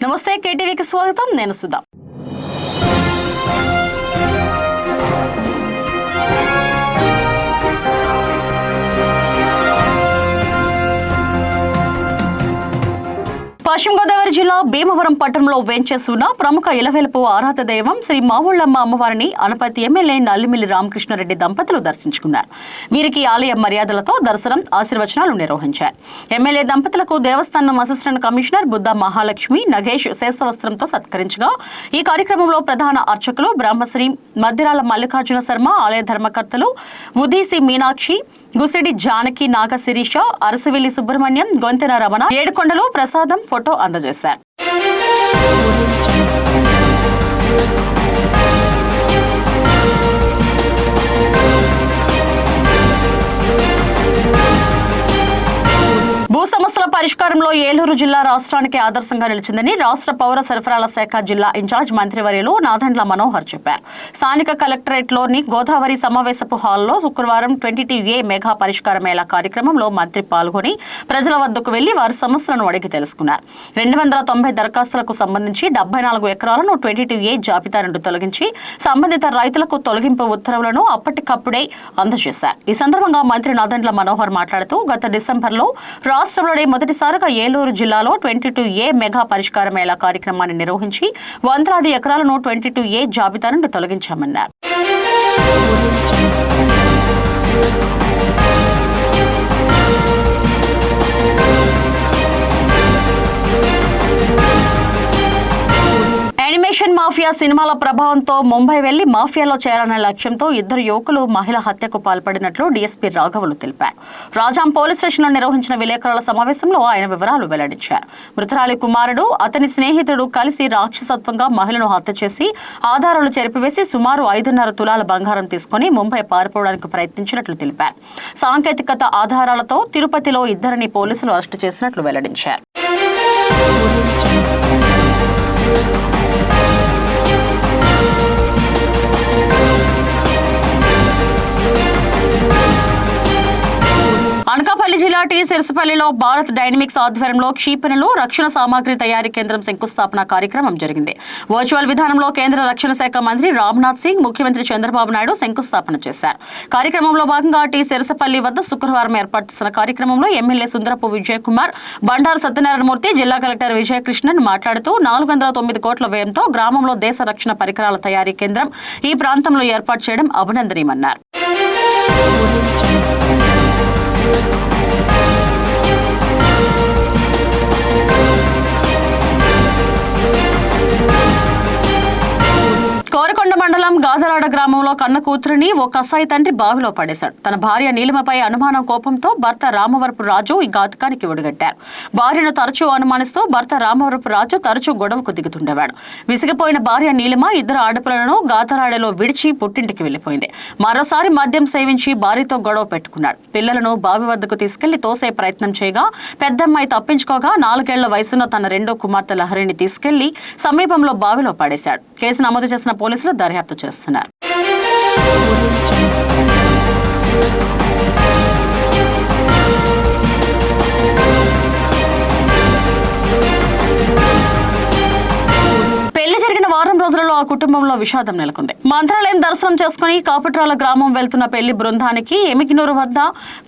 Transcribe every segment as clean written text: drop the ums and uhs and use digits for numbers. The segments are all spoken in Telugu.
నమస్తే, కేటీవీకి స్వాగతం. నేను సుధా. పశ్చిమ గోదావరి జిల్లా భీమవరం పట్టణంలో వేంచేసి ఉన్న ప్రముఖ ఇలవెలుపు ఆరాధ దైవం శ్రీ మావుళ్లమ్మ అమ్మవారిని అనపతి ఎమ్మెల్యే నల్లిమిల్లి రామకృష్ణారెడ్డి దంపతులు దర్శించుకున్నారు. వీరికి ఆలయ మర్యాదలతో దర్శనం, ఆశీర్వచనాలు నిర్వహించారు. ఎమ్మెల్యే దంపతులకు దేవస్థానం అసిస్టెంట్ కమిషనర్ బుద్ధ మహాలక్ష్మి నగేష్ శేషవస్త్రంతో సత్కరించగా ఈ కార్యక్రమంలో ప్రధాన అర్చకులు బ్రహ్మశ్రీ మద్దిరాల మల్లికార్జున శర్మ, ఆలయ ధర్మకర్తలు ఉదీసి మీనాక్షి, గుసిడి జానకి, నాగ శిరీష, అరసవిల్లి సుబ్రహ్మణ్యం, గొంతెన రమణ, ఏడుకొండలు ప్రసాదం ఫోటో అందజేశారు. భూ సమస్యల పరిష్కారంలో ఏలూరు జిల్లా రాష్ట్రానికి ఆదర్శంగా నిలిచిందని రాష్ట్ర పౌర సరఫరాల శాఖ జిల్లా ఇన్ఛార్జ్ మంత్రివర్యులు నాదెండ్ల మనోహర్ చెప్పారు. స్థానిక కలెక్టరేట్లోని గోదావరి సమావేశపు హాల్లో శుక్రవారం 22A మెగా పరిష్కార మేళా కార్యక్రమంలో మంత్రి పాల్గొని ప్రజల వద్దకు వెళ్లి వారి సమస్యలను అడిగి తెలుసుకున్నారు. 290 దరఖాస్తులకు సంబంధించి 74 ఎకరాలను 22A జాబితా నుండి తొలగించి సంబంధిత రైతులకు తొలగింపు ఉత్తర్వులను అప్పటికప్పుడే అందజేశారు. ఈ సందర్భంగా మంత్రి నాదెండ్ల మనోహర్ మాట్లాడుతూ గత డిసెంబర్లో రాష్ట్రంలోనే మొదటిసారిగా ఏలూరు జిల్లాలో 22A మెగా పరిష్కార మేళా కార్యక్రమాన్ని నిర్వహించి వందలాది ఎకరాలను 22A జాబితా నుండి తొలగించామన్నారు. యానిమేషన్ మాఫియా సినిమాల ప్రభావంతో ముంబై వెళ్లి మాఫియాలో చేరాలనే లక్ష్యంతో ఇద్దరు యువకులు మహిళ హత్యకు పాల్పడినట్లు డీఎస్పీ రాఘవులు తెలిపారు. రాజాం పోలీస్ స్టేషన్లో నిర్వహించిన విలేకరుల సమావేశంలో ఆయన వివరాలు వెల్లడించారు. మృతురాలి కుమారుడు, అతని స్నేహితుడు కలిసి రాక్షసత్వంగా మహిళను హత్య చేసి ఆధారాలు చెరిపివేసి సుమారు 5.5 తులాల బంగారం తీసుకుని ముంబై పారిపోవడానికి ప్రయత్నించినట్లు తెలిపారు. సాంకేతికత ఆధారాలతో తిరుపతిలో ఇద్దరిని పోలీసులు అరెస్టు చేసినట్లు వెల్లడించారు. అనకాపల్లి జిల్లా టీ సిరసపల్లిలో భారత్ డైనమిక్స్ ఆధ్వర్యంలో క్షిపణులు, రక్షణ సామాగ్రి తయారీ కేంద్రం శంకుస్థాపన కార్యక్రమం జరిగింది. వర్చువల్ విధానంలో కేంద్ర రక్షణ శాఖ మంత్రి రాజ్నాథ్ సింగ్, ముఖ్యమంత్రి చంద్రబాబు నాయుడు శంకుస్థాపన చేశారు. కార్యక్రమంలో భాగంగా టీ సిరసపల్లి వద్ద శుక్రవారం ఏర్పాటు చేసిన కార్యక్రమంలో ఎమ్మెల్యే సుందరపు విజయ్ కుమార్, బండారు సత్యనారాయణమూర్తి, జిల్లా కలెక్టర్ విజయకృష్ణన్ మాట్లాడుతూ 409 కోట్ల వ్యయంతో గ్రామంలో దేశ రక్షణ పరికరాల తయారీ కేంద్రం ఈ ప్రాంతంలో ఏర్పాటు చేయడం అభినందనీయమన్నారు. కోరకొండ మండలం గాదరాడ గ్రామంలో కన్న కూతురిని ఓ కసాయి తండ్రి బావిలో పడేశాడు. తన భార్య నీలిమపై అనుమానం, కోపంతో భర్త రామవరపు రాజు ఈ ఘాతుకానికి ఒడిగట్టారు. భార్యను తరచూ అనుమానిస్తూ భర్త రామవరపు రాజు తరచూ గొడవకు దిగుతుండేవాడు. విసిగిపోయిన భార్య నీలిమ ఇద్దరు ఆడపిల్లలను గాదరాడలో విడిచి పుట్టింటికి వెళ్లిపోయింది. మరోసారి మద్యం సేవించి భార్యతో గొడవ పెట్టుకున్నాడు. పిల్లలను బావి వద్దకు తీసుకెళ్లి తోసే ప్రయత్నం చేయగా పెద్దమ్మాయి తప్పించుకోగా 4 ఏళ్ల వయసున్న తన రెండో కుమార్తె లహరిని తీసుకెళ్లి సమీపంలో బావిలో పడేశాడు. కేసు నమోదు చేసిన పోలీసులు దర్యాప్తు చేస్తున్నారు. పెళ్లి జరిగిన వారం రోజులలో ఆ కుటుంబంలో విషాదం నెలకొంది. మంత్రాలయం దర్శనం చేసుకుని కాపట్రాల గ్రామం వెళ్తున్న పెళ్లి బృందానికి ఎమిగినూరు వద్ద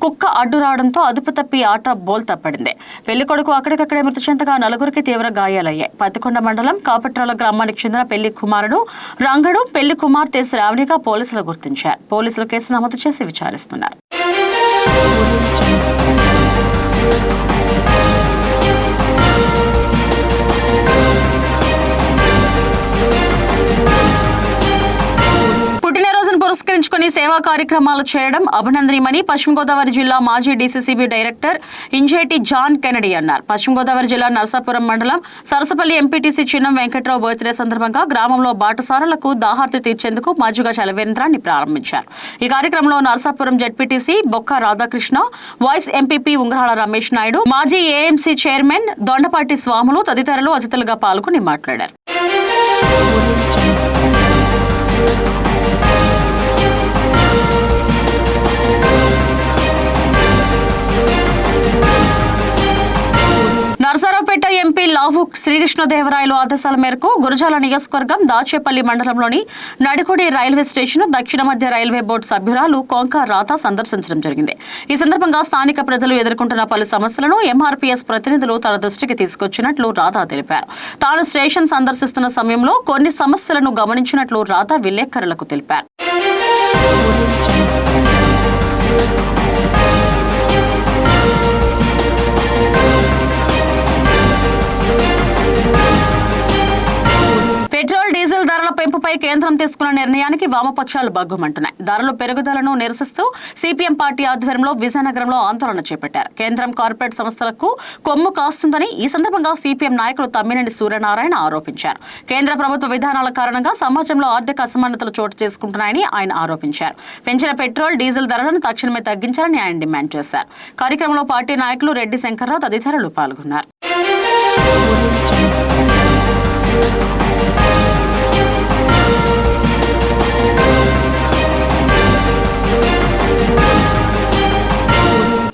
కుక్క అడ్డు రావడంతో అదుపు తప్పి ఆట బోల్తా పడింది. పెళ్లి కొడుకు అక్కడికక్కడే మృతి చెందగా 4 తీవ్ర గాయాలయ్యాయి. పత్తికొండ మండలం కాపట్రాల గ్రామానికి చెందిన పెళ్లి కుమారుడు రంగడు, పెళ్లి కుమార్తె శ్రావణిగా పోలీసులు గుర్తించారు. పోలీసులు కేసు నమోదు చేసి విచారిస్తున్నారు. పురస్కరించుకుని సేవా కార్యక్రమాలు చేయడం అభినందనీయమని పశ్చిమ గోదావరి జిల్లా మాజీ DCCB director Injeti John Kennedy అన్నారు. పశ్చిమ గోదావరి జిల్లా నరసాపురం మండలం సరసపల్లి ఎంపీటీసీ చిన్నం వెంకట్రావు బర్త్డే సందర్భంగా గ్రామంలో బాటసారులకు దాహార్తి తీర్చేందుకు మజ్జిగ చలవేంద్రాన్ని ప్రారంభించారు. ఈ కార్యక్రమంలో నరసాపురం జెడ్పీటీసీ బొక్క రాధాకృష్ణ, వాయిస్ ఎంపీపీ ఉంగరాల రమేష్ నాయుడు, మాజీ ఏఎంసీ చైర్మన్ దొండపాటి స్వాములు తదితరులు అతిథులుగా పాల్గొని మాట్లాడారు. నరసరావుపేట ఎంపీ లావు శ్రీకృష్ణదేవరాయలు ఆదేశాల మేరకు గురజాల నియోజకవర్గం దాచేపల్లి మండలంలోని నడికొడి రైల్వే స్టేషన్ దక్షిణ మధ్య రైల్వే బోర్డు సభ్యురాలు కొంక రాధ సందర్శించడం జరిగింది. ఈ సందర్భంగా స్థానిక ప్రజలు ఎదుర్కొంటున్న పలు సమస్యలను ఎంఆర్పీఎస్ ప్రతినిధులు తన దృష్టికి తీసుకొచ్చినట్లు రాధ తెలిపారు. తాను స్టేషన్ సందర్శిస్తున్న సమయంలో కొన్ని సమస్యలను గమనించినట్లు రాధ విలేకరులకు తెలిపారు. పెట్రోల్ డీజిల్ ధరల పెంపుపై కేంద్రం తీసుకున్న నిర్ణయానికి వామపక్షాలు బగ్గుమంటున్నాయి. ధరల పెరుగుదలను నిరసిస్తూ సిపిఎం పార్టీ ఆధ్వర్యంలో విజయనగరంలో ఆందోళన చేపట్టారు. కేంద్రం కార్పొరేట్ సంస్థలకు కొమ్ము కాస్తుందని ఈ సందర్భంగా సిపిఎం నాయకులు తమ్మినేని సూర్యనారాయణ ఆరోపించారు. కేంద్ర ప్రభుత్వ విధానాల కారణంగా సమాజంలో ఆర్థిక అసమానతలు చోటు చేసుకుంటున్నాయని ఆయన ఆరోపించారు. పెంచిన పెట్రోల్ డీజిల్ ధరలను తక్షణమే తగ్గించాలని ఆయన డిమాండ్ చేశారు. కార్యక్రమంలో పార్టీ నాయకులు రెడ్డి శంకర్రావు తదితరులు పాల్గొన్నారు.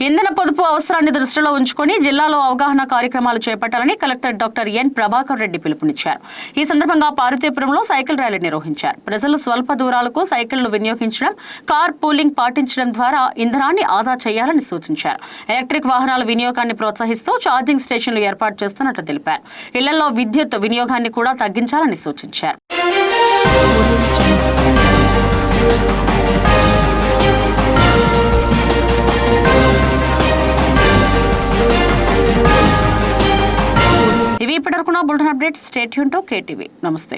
ఇంధన పొదుపు అవసరాన్ని దృష్టిలో ఉంచుకొని జిల్లాలో అవగాహన కార్యక్రమాలు చేపట్టాలని collector doctor N Prabhakar Reddy పిలుపునిచ్చారు. ఈ సందర్భంగా పార్వతీపురంలో సైకిల్ ర్యాలీ నిర్వహించారు. ప్రజలు స్వల్ప దూరాలకు సైకిళ్లు వినియోగించడం, కార్ పూలింగ్ పాటించడం ద్వారా ఇంధనాన్ని ఆదా చేయాలని సూచించారు. ఎలక్ట్రిక్ వాహనాల వినియోగాన్ని ప్రోత్సహిస్తూ ఛార్జింగ్ స్టేషన్లు ఏర్పాటు చేస్తున్నట్లు తెలిపారు. ఇళ్లలో విద్యుత్ వినియోగాన్ని కూడా తగ్గించాలని సూచించారు. ఇవి ఇప్పటివరకు నా bulletin updates. Stay tune to KTV. నమస్తే.